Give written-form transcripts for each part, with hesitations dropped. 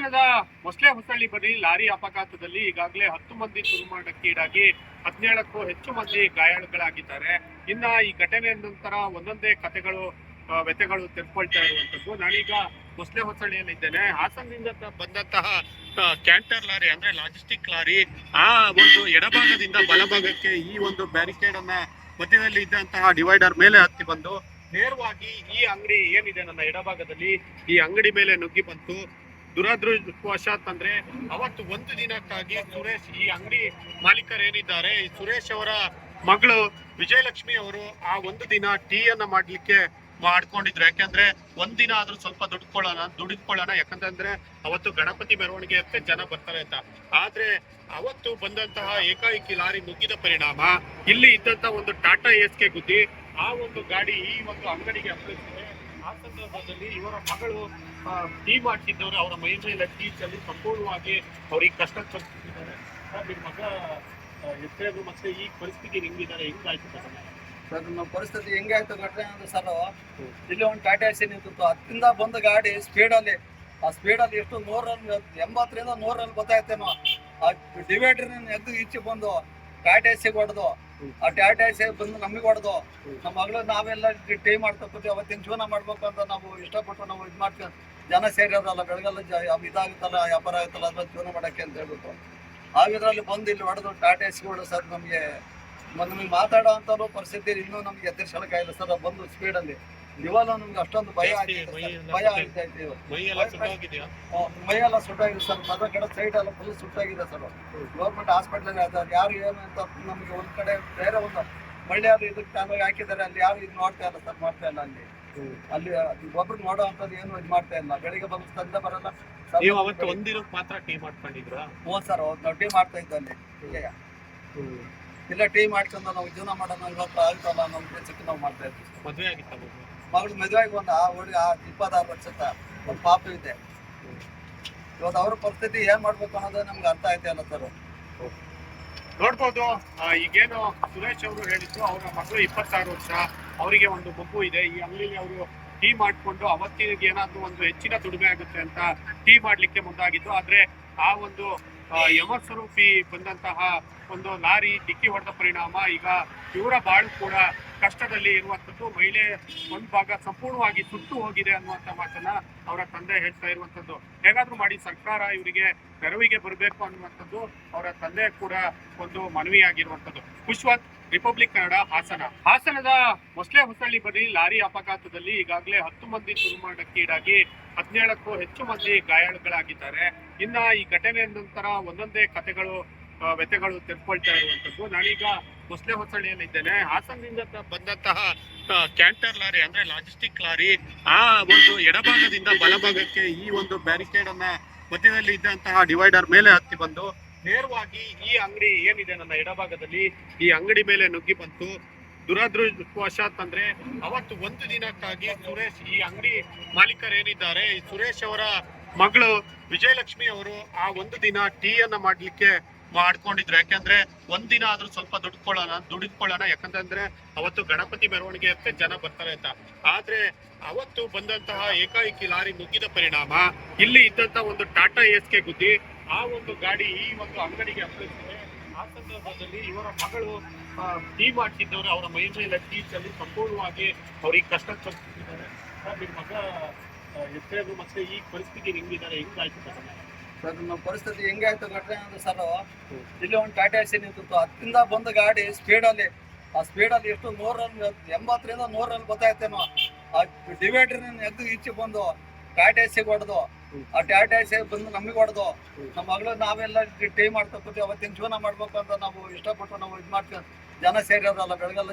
ಹಾಸನದ ಮೊಸಳೆ ಹೊಸಳ್ಳಿ ಬಳಿ ಲಾರಿ ಅಪಘಾತದಲ್ಲಿ ಈಗಾಗಲೇ 10 ಮಂದಿ ದುರ್ಮರಣಕ್ಕೀಡಾಗಿ 17ಕ್ಕೂ ಹೆಚ್ಚು ಮಂದಿ ಗಾಯಾಳುಗಳಾಗಿದ್ದಾರೆ. ಇನ್ನ ಈ ಘಟನೆಯ ನಂತರ ಒಂದೊಂದೇ ಕಥೆಗಳು ವ್ಯಥೆಗಳು ತೆರೆದುಕೊಳ್ತಾ ಇರುವಂತದ್ದು. ನಾನೀಗ ಮೊಸಳೆ ಹೊಸಳ್ಳಿಯಲ್ಲಿ ಇದ್ದೇನೆ. ಹಾಸನದಿಂದ ಬಂದಂತಹ ಕ್ಯಾಂಟರ್ ಲಾರಿ ಅಂದ್ರೆ ಲಾಜಿಸ್ಟಿಕ್ ಲಾರಿ ಆ ಒಂದು ಎಡಭಾಗದಿಂದ ಬಲಭಾಗಕ್ಕೆ ಈ ಒಂದು ಬ್ಯಾರಿಕೇಡ್ ಅನ್ನ ಮಧ್ಯದಲ್ಲಿ ಇದ್ದಂತಹ ಡಿವೈಡರ್ ಮೇಲೆ ಹತ್ತಿ ಬಂದು ನೇರವಾಗಿ ಈ ಅಂಗಡಿ ಏನಿದೆ ನನ್ನ ಎಡಭಾಗದಲ್ಲಿ ಈ ಅಂಗಡಿ ಮೇಲೆ ನುಗ್ಗಿ ಬಂತು. ದುರದೃಷ್ಟವಶಾತ್ ಅಂದ್ರೆ ಅವತ್ತು ಒಂದು ದಿನಕ್ಕಾಗಿ ಸುರೇಶ್, ಈ ಅಂಗಡಿ ಮಾಲೀಕರೇನಿದ್ದಾರೆ, ಈ ಸುರೇಶ್ ಅವರ ಮಗಳು ವಿಜಯಲಕ್ಷ್ಮಿ ಅವರು ಆ ಒಂದು ದಿನ ಟೀ ಅನ್ನ ಮಾಡ್ಲಿಕ್ಕೆ ಮಾಡ್ಕೊಂಡಿದ್ರು. ಯಾಕಂದ್ರೆ ಒಂದಿನ ಆದ್ರೂ ಸ್ವಲ್ಪ ದುಡಿದುಕೊಳ್ಳೋಣ ಯಾಕಂತಂದ್ರೆ ಅವತ್ತು ಗಣಪತಿ ಮೆರವಣಿಗೆ ಇರುತ್ತೆ, ಜನ ಬರ್ತಾರೆ ಅಂತ. ಆದ್ರೆ ಅವತ್ತು ಬಂದಂತಹ ಏಕಾಏಕಿ ಲಾರಿ ನುಗ್ಗಿದ ಪರಿಣಾಮ ಇಲ್ಲಿ ಇದ್ದಂತ ಒಂದು ಟಾಟಾ ಏಸ್ಗೆ ಗುದ್ದಿ ಆ ಒಂದು ಗಾಡಿ ಈ ಒಂದು ಅಂಗಡಿಗೆ ಅಪ್ಪಳಿಸಿದೆ. ಆ ಸಂದರ್ಭದಲ್ಲಿ ಇವರ ಮಗಳು ಟೀ ಮಾಡ್ತಿದ್ದವರು ಅವರ ಮೈ ಮೇಲೆ ಟೀಚಲ್ಲಿ ಸಂಪೂರ್ಣವಾಗಿ ಅವ್ರಿಗೆ ಕಷ್ಟ ತಪ್ಪಿದ್ದಾರೆ. ನಿಮ್ಮ ಮಗ ಎಷ್ಟೇದು ಮತ್ತೆ ಈ ಪರಿಸ್ಥಿತಿ ಹೆಂಗಿದ್ದಾರೆ, ಹೆಂಗಾಯ್ತು ಸರ್? ನಮ್ಮ ಪರಿಸ್ಥಿತಿ ಹೆಂಗಾಯ್ತು ಘಟನೆ ಅಂದ್ರೆ ಸರ್, ಇಲ್ಲಿ ಒಂದು ಟಾಟಾ ಏಸಿ ನಿಂತಿತ್ತು. ಹತ್ತಿಂದ ಬಂದ ಗಾಡಿ ಸ್ಪೀಡಲ್ಲಿ, ಆ ಸ್ಪೀಡಲ್ಲಿ ಎಷ್ಟು 180ರಿಂದ 100 ಗೊತ್ತಾಯ್ತೇನೋ, ಆ ಡಿವೈಡರ್ ಎದ್ದು ಈಚೆ ಬಂದು ಟಾಟಾ ಏಸಿಗೆ ಹೊಡೆದು, ಆ ಟಾಟಾ ಏಸಿ ಬಂದು ನಮಗೆ ಹೊಡೆದು, ನಮ್ಮ ಮಗಳು ನಾವೆಲ್ಲ ಟೀ ಮಾಡ್ತಾ ಕೂತೀವಿ. ಅವತ್ತಿನ ಜೀವನ ಮಾಡ್ಬೇಕು ಅಂತ ನಾವು ಇಷ್ಟಪಟ್ಟು ನಾವು ಇದು ಮಾಡ್ತೀವಿ. ಜನ ಸೇರಿರೋದಲ್ಲ, ಬೆಳಗಲ್ಲ ಇದಾಗುತ್ತಲ್ಲ, ವ್ಯಾಪಾರ ಆಗುತ್ತಲ್ಲ, ಅದ್ರ ಜೀವನ ಮಾಡೋಕ್ಕೆ ಅಂತ ಹೇಳ್ಬಿಟ್ಟು ಆ ಇದರಲ್ಲಿ ಬಂದು ಇಲ್ಲಿ ಹೊಡೆದು ಟಾಟಾ ಏಸಿಗೆ ಹೊಡೆದು ಸರ್, ನಮಗೆ ಮಾತಾಡೋ ಅಂತಲೂ ಪರಿಸ್ಥಿತಿ ಇನ್ನೂ ನಮ್ಗೆ ಎದುರಿಸಲಿಕ್ಕಾಗಿಲ್ಲ ಸರ್. ಬಂದು ಸ್ಪೀಡಲ್ಲಿ ಇವಾಗ ನಮ್ಗೆ ಅಷ್ಟೊಂದು ಭಯ ಆಗ್ತಾ ಇದ್ದೀವಿ. ಮೈಯೆಲ್ಲ ಸುಟ್ಟಾಗಿದೆ ಸರ್, ಮದ ಕಡೆ ಸೈಡ್ ಎಲ್ಲ ಫುಲ್ ಸುಟ್ಟಾಗಿದೆ ಸರ್. ಗೌರ್ಮೆಂಟ್ ಹಾಸ್ಪಿಟ್ಲಲ್ಲಿ ಆದ್ರೆ ಯಾರು ಏನು ಅಂತ ನಮಗೆ ಒಂದ್ ಕಡೆ ಬೇರೆ ಒಂದು ಮಳ್ಳಿಯಾರು ಇದಕ್ಕೆ ತಾನಾಗಿ ಹಾಕಿದ್ದಾರೆ, ಅಲ್ಲಿ ಯಾರು ಇದು ನೋಡ್ತಾ ಇಲ್ಲ ಸರ್, ಮಾಡ್ತಾ ಇಲ್ಲ. ಅಲ್ಲಿ ಒಬ್ರು ನೋಡೋ ಅಂತದ್ದು ಏನು ಇದು ಮಾಡ್ತಾ ಇಲ್ಲ. ಬೆಳಿಗ್ಗೆ ಬಂದು ತಂದೆ ಬರಲ್ಲ. ಮಾತ್ರ ಟೀ ಮಾಡ್ಕೊಂಡಿದ್ರ? ಹ್ಞೂ ಸರ್, ನಾವು ಟೀ ಮಾಡ್ತಾ ಇದ್ದ ಅಲ್ಲಿ. ಇಲ್ಲ ಟೀ ಮಾಡ್ಕೊಂಡು ನಾವು ಜೀವನ ಮಾಡೋಣ, ಇವತ್ತು ಆಗುತ್ತಲ್ಲ ನಮ್ಗೆ ಚಿಕ್ಕ ನಾವು ಮಾಡ್ತಾ ಇದ್ವಿ. ಮದುವೆ ಆಗಿತ್ತ ಮಗಳು ಮದುವೆಗೆ ಒಂದು ಆ ಹುಡುಗ 26 ವರ್ಷದ ಒಂದು ಪಾಪ ಇದೆ. ಇವತ್ತು ಅವ್ರ ಪರಿಸ್ಥಿತಿ ಏನ್ ಮಾಡ್ಬೇಕು ಅನ್ನೋದು ನಮ್ಗೆ ಅರ್ಥ ಆಯ್ತಾ ಇಲ್ಲ ಸರ್. ನೋಡ್ಬೋದು, ಈಗೇನು ಸುರೇಶ್ ಅವರು ಹೇಳಿದ್ರು, ಅವರ ಮಗಳು 26 ವರ್ಷ, ಅವರಿಗೆ ಒಂದು ಮಗು ಇದೆ. ಈ ಅಂಗಡಿಯಲ್ಲಿ ಅವರು ಟೀ ಮಾಡ್ಕೊಂಡು ಅವತ್ತಿಗೆ ಏನಾದ್ರು ಒಂದು ಹೆಚ್ಚಿನ ದುಡಿಮೆ ಆಗುತ್ತೆ ಅಂತ ಟೀ ಮಾಡ್ಲಿಕ್ಕೆ ಮುಂದಾಗಿದ್ದು. ಆದ್ರೆ ಆ ಒಂದು ಯಮಸ್ವರೂಪಿ ಬಂದಂತಹ ಒಂದು ಲಾರಿ ಡಿಕ್ಕಿ ಹೊಡೆದ ಪರಿಣಾಮ ಈಗ ಇವರ ಬಾಳು ಕೂಡ ಕಷ್ಟದಲ್ಲಿ ಇರುವಂತದ್ದು. ಮಹಿಳೆ ಒಂದು ಭಾಗ ಸಂಪೂರ್ಣವಾಗಿ ಸುಟ್ಟು ಹೋಗಿದೆ ಅನ್ನುವಂತ ಮಾತನ್ನ ಅವರ ತಂದೆ ಹೇಳ್ತಾ ಇರುವಂತದ್ದು. ಹೇಗಾದ್ರೂ ಮಾಡಿ ಸರ್ಕಾರ ಇವರಿಗೆ ನೆರವಿಗೆ ಬರಬೇಕು ಅನ್ನುವಂಥದ್ದು ಅವರ ತಂದೆ ಕೂಡ ಒಂದು ಮನವಿಯಾಗಿರುವಂತದ್ದು. ಪುಷ್ಪವತ್, ರಿಪಬ್ಲಿಕ್ ಕನ್ನಡ, ಹಾಸನ. ಹಾಸನದ ಮೊಸಳೆ ಹೊಸಳ್ಳಿ ಬಳಿ ಲಾರಿ ಅಪಘಾತದಲ್ಲಿ ಈಗಾಗಲೇ 10 ಮಂದಿ ದುರ್ಮರಣಕ್ಕೀಡಾಗಿ 17ಕ್ಕೂ ಹೆಚ್ಚು ಮಂದಿ ಗಾಯಾಳುಗಳಾಗಿದ್ದಾರೆ. ಇನ್ನ ಈ ಘಟನೆಯ ನಂತರ ಒಂದೊಂದೇ ಕಥೆಗಳು ವ್ಯಥೆಗಳು ತೆರೆದುಕೊಳ್ತಾ ಇರುವಂತದ್ದು. ನಾನೀಗ ಮೊಸಳೆ ಹೊಸಳ್ಳಿಯಲ್ಲಿ ಇದ್ದೇನೆ. ಹಾಸನದಿಂದ ಬಂದಂತಹ ಕ್ಯಾಂಟರ್ ಲಾರಿ ಅಂದ್ರೆ ಲಾಜಿಸ್ಟಿಕ್ ಲಾರಿ ಆ ಒಂದು ಎಡಭಾಗದಿಂದ ಬಲಭಾಗಕ್ಕೆ ಈ ಒಂದು ಬ್ಯಾರಿಕೇಡ್ ಅನ್ನ ಮಧ್ಯದಲ್ಲಿ ಇದ್ದಂತಹ ಡಿವೈಡರ್ ಮೇಲೆ ಹತ್ತಿ ಬಂದು ನೇರವಾಗಿ ಈ ಅಂಗಡಿ ಏನಿದೆ ನನ್ನ ಎಡಭಾಗದಲ್ಲಿ ಈ ಅಂಗಡಿ ಮೇಲೆ ನುಗ್ಗಿ ಬಂತು. ದುರದೃಷ್ಟವಶಾತ್ ಅಂದ್ರೆ ಅವತ್ತು ಒಂದು ದಿನಕ್ಕಾಗಿ ಸುರೇಶ್, ಈ ಅಂಗಡಿ ಮಾಲೀಕರೇನಿದ್ದಾರೆ, ಈ ಸುರೇಶ್ ಅವರ ಮಗಳು ವಿಜಯಲಕ್ಷ್ಮಿ ಅವರು ಆ ಒಂದು ದಿನ ಟೀ ಅನ್ನ ಮಾಡ್ಲಿಕ್ಕೆ ಮಾಡ್ಕೊಂಡಿದ್ರು. ಯಾಕಂದ್ರೆ ಒಂದಿನ ಆದ್ರೂ ಸ್ವಲ್ಪ ದುಡಿದುಕೊಳ್ಳೋಣ ಯಾಕಂತಂದ್ರೆ ಅವತ್ತು ಗಣಪತಿ ಮೆರವಣಿಗೆ ಇರುತ್ತೆ, ಜನ ಬರ್ತಾರೆ ಅಂತ. ಆದ್ರೆ ಅವತ್ತು ಬಂದಂತಹ ಏಕಾಏಕಿ ಲಾರಿ ನುಗ್ಗಿದ ಪರಿಣಾಮ ಇಲ್ಲಿ ಇದ್ದಂತ ಒಂದು ಟಾಟಾ ಏಸ್ಗೆ ಗುದ್ದಿ ಆ ಒಂದು ಗಾಡಿ ಈ ಒಂದು ಅಂಗಡಿಗೆ ಅಪ್ಪಳಿಸಿದೆ. ಆ ಸಂದರ್ಭದಲ್ಲಿ ಇವರ ಮಗಳು ಟೀ ಮಾಡ್ತಿದ್ದವರು ಅವರ ಮೈ ಮೇಲೆ ಟೀಚಲ್ಲಿ ಸಂಪೂರ್ಣವಾಗಿ ಅವ್ರಿಗೆ ಕಷ್ಟ ತಪ್ಪಿದ್ದಾರೆ. ನಿಮ್ಮ ಮಗ ಎಷ್ಟೇದು ಮತ್ತೆ ಈ ಪರಿಸ್ಥಿತಿ ಹೆಂಗಿದ್ದಾರೆ, ಹೆಂಗಾಯ್ತು ಸರ್? ನಮ್ಮ ಪರಿಸ್ಥಿತಿ ಹೆಂಗಾಯ್ತು ಘಟನೆ ಅಂದ್ರೆ ಸರ್, ಇಲ್ಲಿ ಒಂದು ಟಾಟಾ ಏಸಿ ನಿಂತಿತ್ತು. ಹತ್ತಿಂದ ಬಂದ ಗಾಡಿ ಸ್ಪೀಡಲ್ಲಿ, ಆ ಸ್ಪೀಡಲ್ಲಿ ಎಷ್ಟು 180ರಿಂದ 100 ಗೊತ್ತಾಯ್ತೇನೋ, ಆ ಡಿವೈಡರ್ ಎದ್ದು ಈಚೆ ಬಂದು ಟಾಟಾ ಏಸಿಗೆ ಹೊಡೆದು, ಆ ಟಾಟಾ ಏಸಿ ಬಂದು ನಮಗೆ ಹೊಡೆದು, ನಮ್ಮ ಮಗಳು ನಾವೆಲ್ಲ ಟೀ ಮಾಡ್ತಾ ಕೂತೀವಿ. ಅವತ್ತಿನ ಜೀವನ ಮಾಡ್ಬೇಕು ಅಂತ ನಾವು ಇಷ್ಟಪಟ್ಟು ನಾವು ಇದು ಮಾಡ್ತೀವಿ. ಜನ ಸೇರಿರೋದಲ್ಲ, ಬೆಳಗಲ್ಲ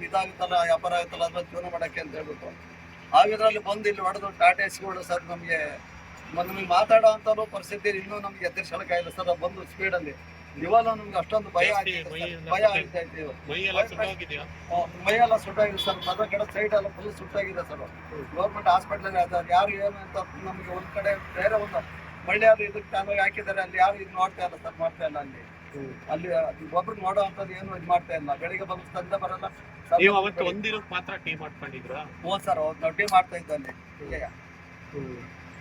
ಇದಾಗುತ್ತಲ್ಲ, ವ್ಯಾಪಾರ ಆಗುತ್ತಲ್ಲ, ಅದ್ರ ಜೀವನ ಮಾಡೋಕ್ಕೆ ಅಂತ ಹೇಳ್ಬಿಟ್ಟು ಆ ಇದರಲ್ಲಿ ಬಂದು ಇಲ್ಲಿ ಹೊಡೆದು ಟಾಟಾ ಏಸಿಗೆ ಹೊಡೆದು ಸರ್, ನಮಗೆ ಮಾತಾಡೋ ಅಂತಲೂ ಪರಿಸ್ಥಿತಿ ಇನ್ನೂ ನಮ್ಗೆ ಎದುರಿಸಲಿಕ್ಕಾಗಿಲ್ಲ ಸರ್. ಬಂದು ಸ್ಪೀಡಲ್ಲಿ ಇವಾಗ ನಮ್ಗೆ ಅಷ್ಟೊಂದು ಭಯ ಆಗ್ತಾ ಇದ್ದೀವಿ. ಮೈಯೆಲ್ಲ ಸುಟ್ಟಾಗಿದೆ ಸರ್, ಮದ ಕಡೆ ಸೈಡ್ ಎಲ್ಲ ಫುಲ್ ಸುಟ್ಟಾಗಿದೆ ಸರ್. ಗೌರ್ಮೆಂಟ್ ಹಾಸ್ಪಿಟ್ಲಲ್ಲಿ ಆದ್ರೆ ಯಾರು ಏನು ಅಂತ ನಮ್ಗೆ ಒಂದ್ ಕಡೆ ಬೇರೆ ಒಂದು ಮಳ್ಳಿಯಾರು ಇದಕ್ಕೆ ತಾನಾಗಿ ಹಾಕಿದ್ದಾರೆ, ಅಲ್ಲಿ ಯಾರು ಇದು ನೋಡ್ತಾ ಇಲ್ಲ ಸರ್, ಮಾಡ್ತಾ ಇಲ್ಲ. ಅಲ್ಲಿ ಒಬ್ರು ನೋಡೋ ಅಂತದ್ದು ಏನು ಇದು ಮಾಡ್ತಾ ಇಲ್ಲ. ಬೆಳಿಗ್ಗೆ ಬಂದು ತಂದೆ ಬರಲ್ಲ. ಮಾತ್ರ ಟೀ ಮಾಡ್ಕೊಂಡಿದ್ರ? ಹ್ಞೂ ಸರ್, ನಾವು ಟೀ ಮಾಡ್ತಾ ಇದ್ದ ಅಲ್ಲಿ.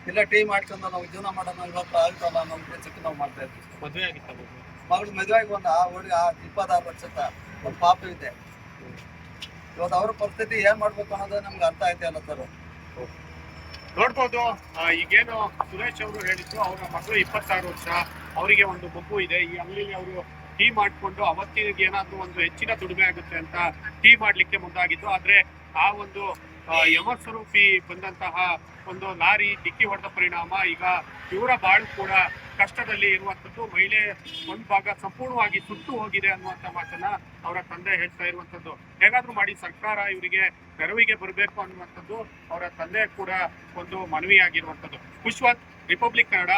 ಇಲ್ಲ ಟೀ ಮಾಡ್ಕೊಂಡು ನಾವು ಜೀವನ ಮಾಡೋಣ ಇವತ್ತು ಆಗುತ್ತಲ್ಲ ನಮ್ಮ ಕೆಲಸಕ್ಕೆ ನಾವು ಮಾಡ್ತಾ ಇದ್ವಿ. ಮದುವೆ ಆಗಿತ್ತ ಮಗಳು ಮದುವೆಗೆ ಒಂದು ಆ ಹುಡುಗ 26 ವರ್ಷದ ಒಂದು ಪಾಪ ಇದೆ. ಇವತ್ತು ಅವ್ರ ಪರಿಸ್ಥಿತಿ ಏನ್ ಮಾಡ್ಬೇಕು ಅನ್ನೋದು ನಮ್ಗೆ ಅರ್ಥ ಆಯ್ತಾ ಇಲ್ಲ ಸರ್. ನೋಡ್ಬೋದು. ಈಗೇನು ಸುರೇಶ್ ಅವರು ಹೇಳಿದ್ರು, ಅವರ ಮಗಳು 26 ವರ್ಷ, ಅವರಿಗೆ ಒಂದು ಮಗು ಇದೆ. ಈ ಅಂಗಡಿಲಿ ಅವರು ಟೀ ಮಾಡ್ಕೊಂಡು ಅವತ್ತಿಗೆ ಏನಾದ್ರು ಒಂದು ಹೆಚ್ಚಿನ ದುಡಿಮೆ ಆಗುತ್ತೆ ಅಂತ ಟೀ ಮಾಡ್ಲಿಕ್ಕೆ ಮುಂದಾಗಿದ್ದು. ಆದ್ರೆ ಆ ಒಂದು ಯಮಸ್ವರೂಪಿ ಬಂದಂತಹ ಒಂದು ಲಾರಿ ಡಿಕ್ಕಿ ಹೊಡೆದ ಪರಿಣಾಮ ಈಗ ಇವರ ಬಾಳು ಕೂಡ ಕಷ್ಟದಲ್ಲಿ ಇರುವಂತದ್ದು. ಮಹಿಳೆ ಒಂದು ಭಾಗ ಸಂಪೂರ್ಣವಾಗಿ ಸುಟ್ಟು ಹೋಗಿದೆ ಅನ್ನುವಂತ ಮಾತನ್ನ ಅವರ ತಂದೆ ಹೇಳ್ತಾ ಇರುವಂತದ್ದು. ಹೇಗಾದ್ರೂ ಮಾಡಿ ಸರ್ಕಾರ ಇವರಿಗೆ ನೆರವಿಗೆ ಬರಬೇಕು ಅನ್ನುವಂಥದ್ದು ಅವರ ತಂದೆ ಕೂಡ ಒಂದು ಮನವಿಯಾಗಿರುವಂತದ್ದು. ಪುಷ್ಪವತ್, ರಿಪಬ್ಲಿಕ್ ಕನ್ನಡ,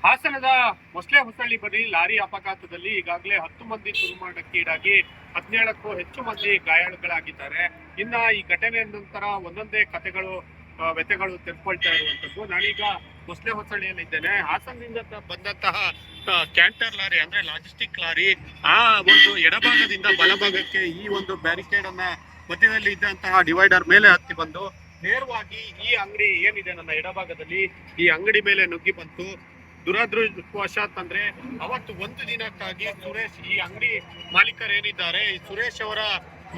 ಹಾಸನದ ಮೊಸಳೆ ಹೊಸಳ್ಳಿ ಬಳಿ ಲಾರಿ ಅಪಘಾತದಲ್ಲಿ ಈಗಾಗಲೇ 10 ಮಂದಿ ದುರ್ಮರಣಕ್ಕೀಡಾಗಿ 17ಕ್ಕೂ ಹೆಚ್ಚು ಮಂದಿ ಗಾಯಾಳುಗಳಾಗಿದ್ದಾರೆ. ಇನ್ನ ಈ ಘಟನೆಯ ನಂತರ ಒಂದೊಂದೇ ಕಥೆಗಳು ವ್ಯಥೆಗಳು ತೆರೆದುಕೊಳ್ತಾ ಇರುವಂತದ್ದು. ನಾನೀಗ ಮೊಸಳೆ ಹೊಸಳ್ಳಿಯಲ್ಲಿದ್ದೇನೆ. ಹಾಸನದಿಂದ ಬಂದಂತಹ ಕ್ಯಾಂಟರ್ ಲಾರಿ ಅಂದ್ರೆ ಲಾಜಿಸ್ಟಿಕ್ ಲಾರಿ ಆ ಒಂದು ಎಡಭಾಗದಿಂದ ಬಲಭಾಗಕ್ಕೆ ಈ ಒಂದು ಬ್ಯಾರಿಕೇಡ್ ಅನ್ನ ಮಧ್ಯದಲ್ಲಿ ಇದ್ದಂತಹ ಡಿವೈಡರ್ ಮೇಲೆ ಹತ್ತಿ ಬಂದು ನೇರವಾಗಿ ಈ ಅಂಗಡಿ ಏನಿದೆ ನನ್ನ ಎಡಭಾಗದಲ್ಲಿ ಈ ಅಂಗಡಿ ಮೇಲೆ ನುಗ್ಗಿ ಬಂತು. ದುರದೃಷ್ಟವಶಾತ್ ಅಂದ್ರೆ ಅವತ್ತು ಒಂದು ದಿನಕ್ಕಾಗಿ ಸುರೇಶ್, ಈ ಅಂಗಡಿ ಮಾಲೀಕರೇನಿದ್ದಾರೆ, ಈ ಸುರೇಶ್ ಅವರ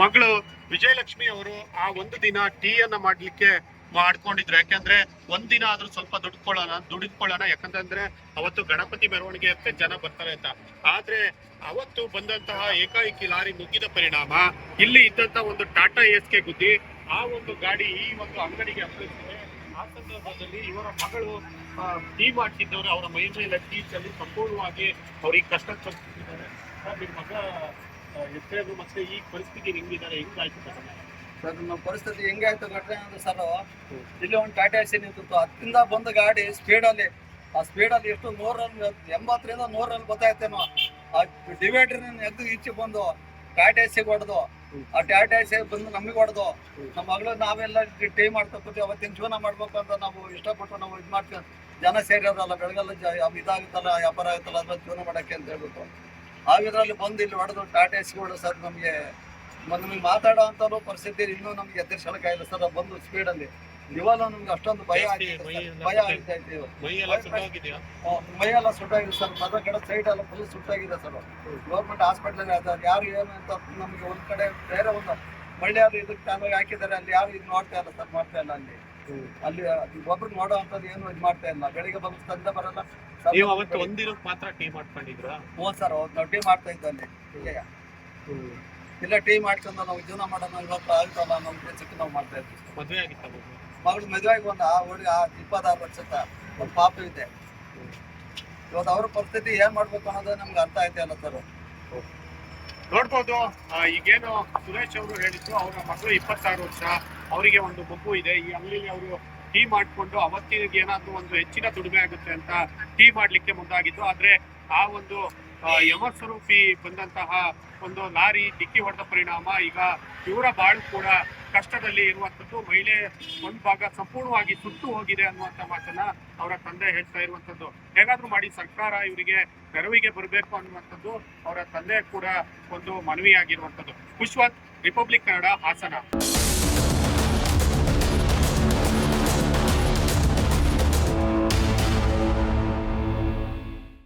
ಮಗಳು ವಿಜಯಲಕ್ಷ್ಮಿ ಅವರು ಆ ಒಂದು ದಿನ ಟೀ ಅನ್ನ ಮಾಡ್ಲಿಕ್ಕೆ ಮಾಡ್ಕೊಂಡಿದ್ರು. ಯಾಕಂದ್ರೆ ಒಂದಿನ ಆದ್ರೂ ಸ್ವಲ್ಪ ದುಡಿದುಕೊಳ್ಳೋಣ, ಯಾಕಂತಂದ್ರೆ ಅವತ್ತು ಗಣಪತಿ ಮೆರವಣಿಗೆ ಅಂತ ಜನ ಬರ್ತಾರೆ ಅಂತ. ಆದ್ರೆ ಅವತ್ತು ಬಂದಂತಹ ಏಕಾಏಕಿ ಲಾರಿ ನುಗ್ಗಿದ ಪರಿಣಾಮ ಇಲ್ಲಿ ಇದ್ದಂತ ಒಂದು ಟಾಟಾ ಏಸ್ಗೆ ಗುದ್ದಿ ಆ ಒಂದು ಗಾಡಿ ಈ ಒಂದು ಅಂಗಡಿಗೆ ಅಪ್ಪಳಿಸಿದೆ. ಆ ಸಂದರ್ಭದಲ್ಲಿ ಇವರ ಮಗಳು ಟೀ ಮಾಡ್ತಿದ್ದವರು ಅವರ ಮೈ ಮೇಲೆ ಟೀ ಚಲ್ಲಿ ಸಂಪೂರ್ಣವಾಗಿ ಅವ್ರಿಗೆ ಕಷ್ಟ ತಪ್ಪಿದ್ದಾರೆ. ನಿಮ್ಮ ಮಗ ಹೆಸರು ಮತ್ತೆ ಈ ಪರಿಸ್ಥಿತಿ ಹೆಂಗಿದ್ದಾರೆ, ಹೆಂಗಾಯ್ತು ಸರ್? ನಮ್ಮ ಪರಿಸ್ಥಿತಿ ಹೆಂಗಾಯ್ತು ಘಟನೆ ಅಂದ್ರೆ ಸರ್, ಇಲ್ಲಿ ಒಂದು ಟಾಟಾ ಎಸಿ ನಿಂತಿತ್ತು. ಹತ್ತಿಂದ ಬಂದ ಗಾಡಿ ಸ್ಪೀಡಲ್ಲಿ ಎಷ್ಟು 180ರಿಂದ 100 ಗೊತ್ತಾಯ್ತೇನೋ. ಆ ಡಿವೈಡರ್ ಎದ್ದು ಈಚೆ ಬಂದು ಟಾಟಾ ಎಸಿಗೆ ಹೊಡೆದು, ಆ ಟಾಟಾ ಎಸಿ ಬಂದು ನಮಗೆ ಹೊಡೆದು, ನಮ್ಮ ಮಗಳು ನಾವೆಲ್ಲ ಟೀ ಮಾಡ್ತಾ ಕೂತೀವಿ. ಅವತ್ತಿನ ಜೀವನ ಮಾಡ್ಬೇಕು ಅಂತ ನಾವು ಇಷ್ಟಪಟ್ಟು ನಾವು ಇದು ಮಾಡ್ತೀವಿ. ಜನ ಸೇರಿರೋರಲ್ಲ, ಬೆಳಗೆಲ್ಲ ಇದಾಗುತ್ತಲ್ಲ, ವ್ಯಾಪಾರ ಆಗುತ್ತಲ್ಲ, ಅದ್ರ ಜೀವನ ಮಾಡಕ್ಕೆ ಅಂತ ಹೇಳ್ಬಿಟ್ಟು ಆ ಇದರಲ್ಲಿ ಬಂದು ಇಲ್ಲಿ ಹೊಡೆದು ಟಾಟಾ ಎಸಿ ಹೊಡೆದು ಸರ್ ನಮಗೆ ಮಾತಾಡೋ ಅಂತಲೂ ಪರಿಸ್ಥಿತಿ ಇನ್ನೂ ನಮ್ಗೆ ಎದುರಿಸೋಕ್ಕಾಗಿಲ್ಲ ಸರ್. ಬಂದು ಸ್ಪೀಡಲ್ಲಿ ಇವಾಗ ನಮ್ಗೆ ಅಷ್ಟೊಂದು ಭಯ ಆಗ್ತೈತೆ. ಮೈಯೆಲ್ಲ ಸುಟ್ಟಾಗಿದೆ ಸರ್. ಮದ ಕಡೆ ಸೈಡ್ ಎಲ್ಲ ಫುಲ್ ಸುಟ್ಟಾಗಿದೆ ಸರ್. ಗೌರ್ಮೆಂಟ್ ಹಾಸ್ಪಿಟ್ಲಲ್ಲಿ ಅದ ಯಾರು ಏನು ಅಂತ ನಮ್ಗೆ ಒಂದ್ ಕಡೆ ಬೇರೆ ಒಂದು ಮಹಿಳೆಯರು ಇದಕ್ಕೆ ಚೆನ್ನಾಗಿ ಹಾಕಿದ್ದಾರೆ. ಅಲ್ಲಿ ಯಾರು ಇದು ನೋಡ್ತಾ ಇಲ್ಲ ಸರ್, ಮಾಡ್ತಾ ಇಲ್ಲ. ಅಲ್ಲಿ ಒಬ್ರು ನೋಡೋ ಅಂತದ್ದು ಏನು ಇದು ಮಾಡ್ತಾ ಇಲ್ಲ. ಬೆಳಿಗ್ಗೆ ಬಂದು ತಂದೆ ಬರಲ್ಲ. ನೀವು ಅವತ್ತು ಒಂದಿನಕ್ಕೆ ಮಾತ್ರ ಟೀ ಮಾಡ್ಕೊಂಡಿದ್ರ? ಹ್ಞೂ ಸರ್, ನಾವು ಟೀ ಮಾಡ್ತಾ ಇದ್ದ ಅಲ್ಲಿ. ಇಲ್ಲ ಟೀ ಮಾಡ್ಕೊಂಡು ನಾವು ಜೀವನ ಮಾಡೋಣ ಇವತ್ತು ಆಗುತ್ತಲ್ಲ ನಮ್ಮ ಕೆಲಸಕ್ಕೆ ನಾವು ಮಾಡ್ತಾ ಇದ್ವಿ. ಮದುವೆ ಆಗಿತ್ತ ಮಗಳು ಮದುವೆಗೆ ಒಂದು ಆ ಹುಡುಗ 26 ವರ್ಷದ ಒಂದು ಪಾಪ ಇದೆ. ಇವತ್ತು ಅವ್ರ ಪರಿಸ್ಥಿತಿ ಏನ್ ಮಾಡ್ಬೇಕು ಅನ್ನೋದು ನಮ್ಗೆ ಅರ್ಥ ಆಯ್ತಾ ಇಲ್ಲ ಸರ್. ನೋಡ್ಬೋದು. ಈಗೇನು ಸುರೇಶ್ ಅವರು ಹೇಳಿದ್ರು, ಅವರ ಮಗಳು 26 ವರ್ಷ, ಅವರಿಗೆ ಒಂದು ಮಗು ಇದೆ. ಈ ಅಂಗಡಿಲಿ ಅವರು ಟೀ ಮಾಡ್ಕೊಂಡು ಅವತ್ತಿಗೆ ಏನಾದ್ರು ಒಂದು ಹೆಚ್ಚಿನ ದುಡಿಮೆ ಆಗುತ್ತೆ ಅಂತ ಟೀ ಮಾಡ್ಲಿಕ್ಕೆ ಮುಂದಾಗಿದ್ದು. ಆದ್ರೆ ಆ ಒಂದು ಯಮಸ್ವರೂಪಿ ಬಂದಂತಹ ಒಂದು ಲಾರಿ ಡಿಕ್ಕಿ ಹೊಡೆದ ಪರಿಣಾಮ ಈಗ ಇವರ ಬಾಳು ಕೂಡ ಕಷ್ಟದಲ್ಲಿ ಇರುವಂತದ್ದು. ಮಹಿಳೆ ಒಂದು ಭಾಗ ಸಂಪೂರ್ಣವಾಗಿ ಸುಟ್ಟು ಹೋಗಿದೆ ಅನ್ನುವಂತ ಮಾತನ್ನ ಅವರ ತಂದೆ ಹೇಳ್ತಾ ಇರುವಂತದ್ದು. ಹೇಗಾದ್ರೂ ಮಾಡಿ ಸರ್ಕಾರ ಇವರಿಗೆ ನೆರವಿಗೆ ಬರಬೇಕು ಅನ್ನುವಂಥದ್ದು ಅವರ ತಂದೆ ಕೂಡ ಒಂದು ಮನವಿಯಾಗಿರುವಂತದ್ದು. ಪುಷ್ಪವತ್, ರಿಪಬ್ಲಿಕ್ ಕನ್ನಡ, ಹಾಸನ.